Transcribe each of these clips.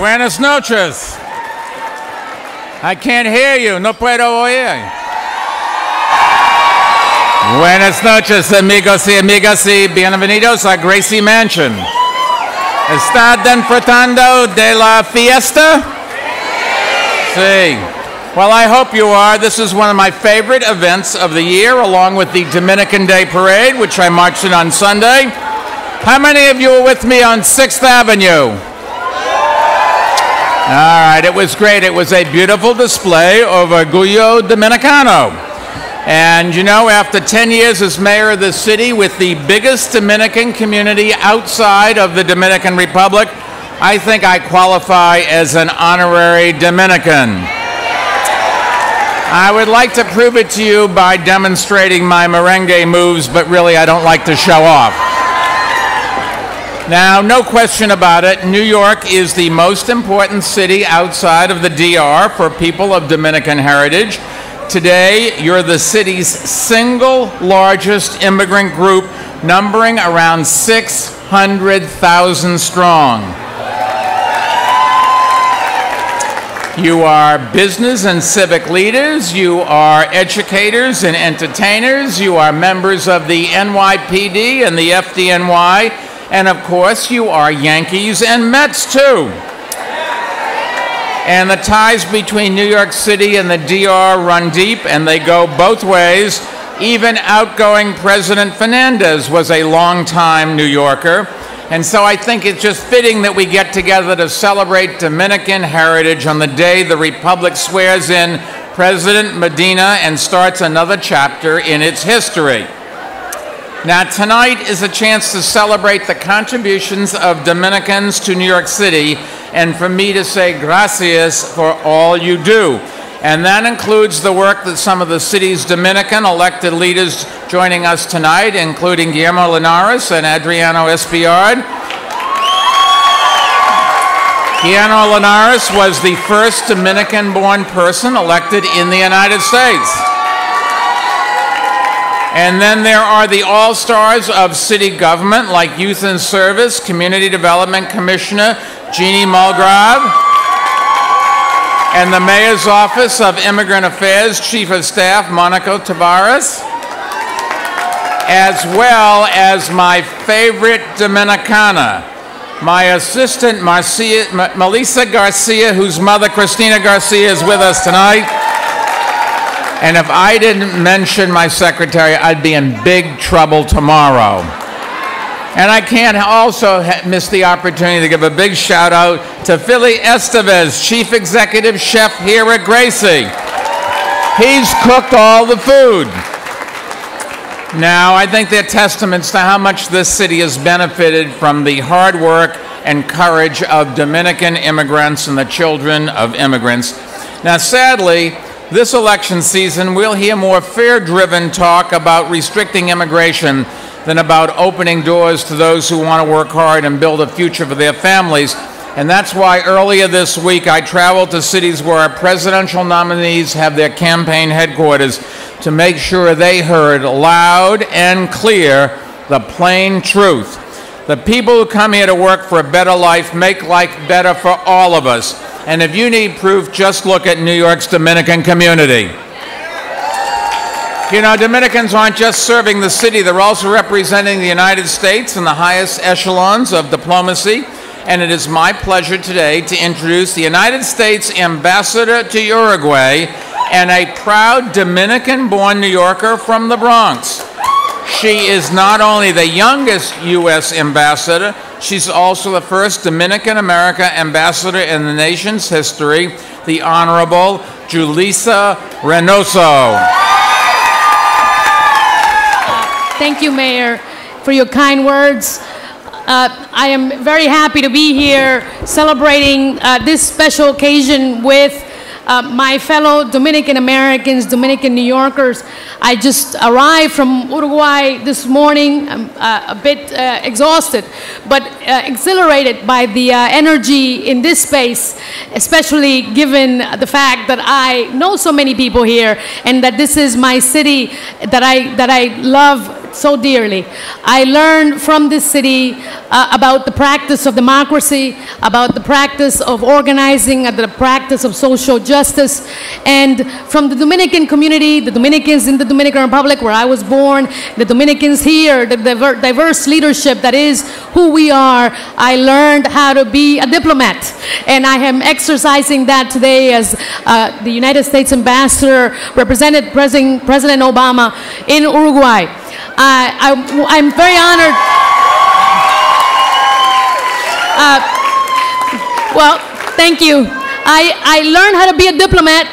Buenas noches. I can't hear you. No puedo oír. Buenas noches, amigos y amigas, y bienvenidos a Gracie Mansion. ¿Está disfrutando de la fiesta? Sí. Well, I hope you are. This is one of my favorite events of the year, along with the Dominican Day Parade, which I marched in on Sunday. How many of you were with me on 6th Avenue? All right, it was great. It was a beautiful display of Orgullo Dominicano. And you know, after 10 years as mayor of the city with the biggest Dominican community outside of the Dominican Republic, I think I qualify as an honorary Dominican. I would like to prove it to you by demonstrating my merengue moves, but really I don't like to show off. Now, no question about it, New York is the most important city outside of the DR for people of Dominican heritage. Today, you're the city's single largest immigrant group, numbering around 600,000 strong. You are business and civic leaders, you are educators and entertainers, you are members of the NYPD and the FDNY, and of course you are Yankees and Mets too. And the ties between New York City and the DR run deep, and they go both ways. Even outgoing President Fernandez was a longtime New Yorker. And so I think it's just fitting that we get together to celebrate Dominican heritage on the day the Republic swears in President Medina and starts another chapter in its history. Now, tonight is a chance to celebrate the contributions of Dominicans to New York City and for me to say gracias for all you do. And that includes the work that some of the city's Dominican elected leaders joining us tonight, including Guillermo Linares and Adriano Espiard. Guillermo Linares was the first Dominican-born person elected in the United States. And then there are the all-stars of city government, like Youth and Service, Community Development Commissioner Jeannie Mulgrave, and the Mayor's Office of Immigrant Affairs Chief of Staff Monaco Tavares, as well as my favorite Dominicana, my assistant Melissa Garcia, whose mother Cristina Garcia is with us tonight. And if I didn't mention my secretary, I'd be in big trouble tomorrow. And I can't also miss the opportunity to give a big shout out to Philly Estevez, Chief Executive Chef here at Gracie. He's cooked all the food. Now, I think they're testaments to how much this city has benefited from the hard work and courage of Dominican immigrants and the children of immigrants. Now, sadly, this election season, we'll hear more fear-driven talk about restricting immigration than about opening doors to those who want to work hard and build a future for their families. And that's why earlier this week I traveled to cities where our presidential nominees have their campaign headquarters to make sure they heard loud and clear the plain truth. The people who come here to work for a better life make life better for all of us. And if you need proof, just look at New York's Dominican community. You know, Dominicans aren't just serving the city, they're also representing the United States in the highest echelons of diplomacy. And it is my pleasure today to introduce the United States Ambassador to Uruguay and a proud Dominican-born New Yorker from the Bronx. She is not only the youngest U.S. ambassador, she's also the first Dominican-American ambassador in the nation's history, the Honorable Julissa Reynoso. Thank you, Mayor, for your kind words. I am very happy to be here celebrating this special occasion with my fellow Dominican Americans, Dominican New Yorkers. I just arrived from Uruguay this morning. I'm a bit exhausted, but exhilarated by the energy in this space, especially given the fact that I know so many people here and that this is my city that I love so dearly. I learned from this city about the practice of democracy, about the practice of organizing, the practice of social justice, and from the Dominican community, the Dominicans in the Dominican Republic where I was born, the Dominicans here, the diverse leadership that is who we are, I learned how to be a diplomat. And I am exercising that today as the United States Ambassador, represented President Obama in Uruguay. I'm very honored. Well, thank you. I learned how to be a diplomat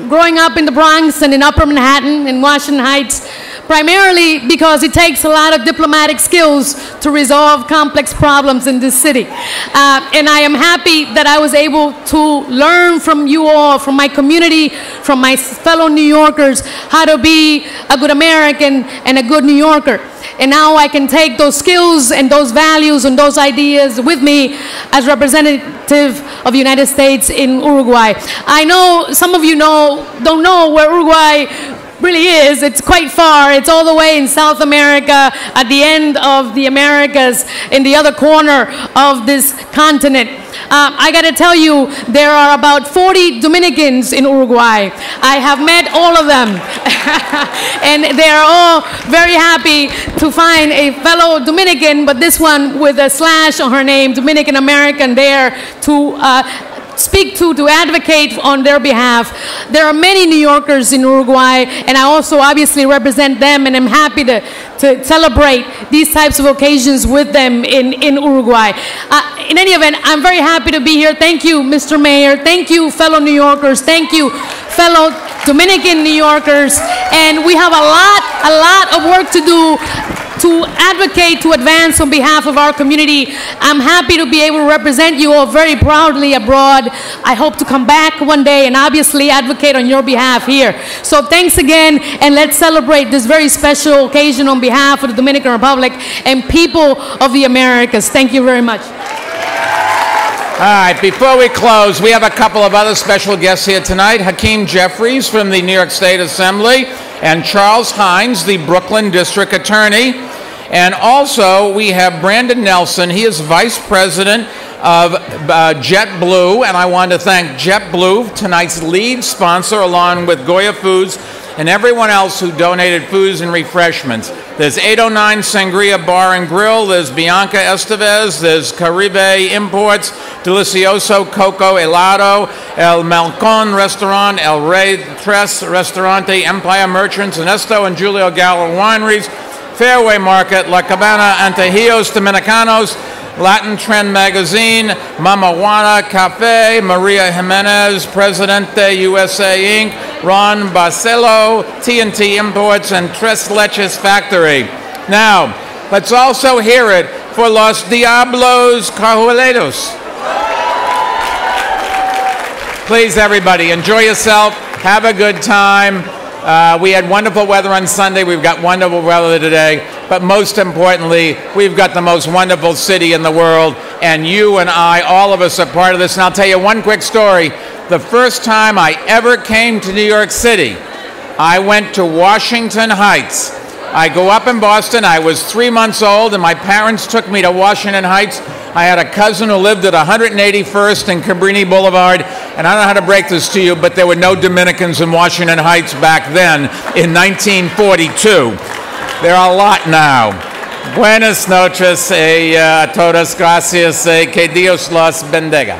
growing up in the Bronx and in Upper Manhattan in Washington Heights, primarily because it takes a lot of diplomatic skills to resolve complex problems in this city. And I am happy that I was able to learn from you all, from my community, from my fellow New Yorkers, how to be a good American and a good New Yorker. And now I can take those skills and those values and those ideas with me as representative of the United States in Uruguay. I know some of you don't know where Uruguay really is. It's quite far. It's all the way in South America, at the end of the Americas, in the other corner of this continent. I got to tell you, there are about 40 Dominicans in Uruguay. I have met all of them. And they are all very happy to find a fellow Dominican, but this one with a slash on her name, Dominican American, there to speak to advocate on their behalf. There are many New Yorkers in Uruguay, and I also obviously represent them, and I'm happy to celebrate these types of occasions with them in Uruguay. In any event, I'm very happy to be here. Thank you, Mr. Mayor. Thank you, fellow New Yorkers. Thank you, fellow Dominican New Yorkers. And we have a lot of work to do to advocate, to advance on behalf of our community. I'm happy to be able to represent you all very proudly abroad. I hope to come back one day and obviously advocate on your behalf here. So thanks again, and let's celebrate this very special occasion on behalf of the Dominican Republic and people of the Americas. Thank you very much. All right, before we close, we have a couple of other special guests here tonight. Hakeem Jeffries from the New York State Assembly and Charles Hines, the Brooklyn District Attorney. And also, we have Brandon Nelson. He is Vice President of JetBlue, and I want to thank JetBlue, tonight's lead sponsor, along with Goya Foods and everyone else who donated foods and refreshments. There's 809 Sangria Bar and Grill, there's Bianca Estevez, there's Caribe Imports, Delicioso Coco Helado, El Malcon Restaurant, El Rey Tres Restaurante, Empire Merchants, Ernesto and Julio Gallo Wineries, Fairway Market, La Cabana Antejios Dominicanos, Latin Trend Magazine, Mama Juana Cafe, Maria Jimenez, Presidente USA Inc., Ron Barcelo, TNT Imports, and Tres Leches Factory. Now, let's also hear it for Los Diablos Carjueleros. Please, everybody, enjoy yourself. Have a good time. We had wonderful weather on Sunday. We've got wonderful weather today. But most importantly, we've got the most wonderful city in the world. And you and I, all of us, are part of this. And I'll tell you one quick story. The first time I ever came to New York City, I went to Washington Heights. I grew up in Boston. I was 3 months old, and my parents took me to Washington Heights. I had a cousin who lived at 181st and Cabrini Boulevard, and I don't know how to break this to you, but there were no Dominicans in Washington Heights back then in 1942. There are a lot now. Buenas noches a todos, gracias, que Dios los bendiga.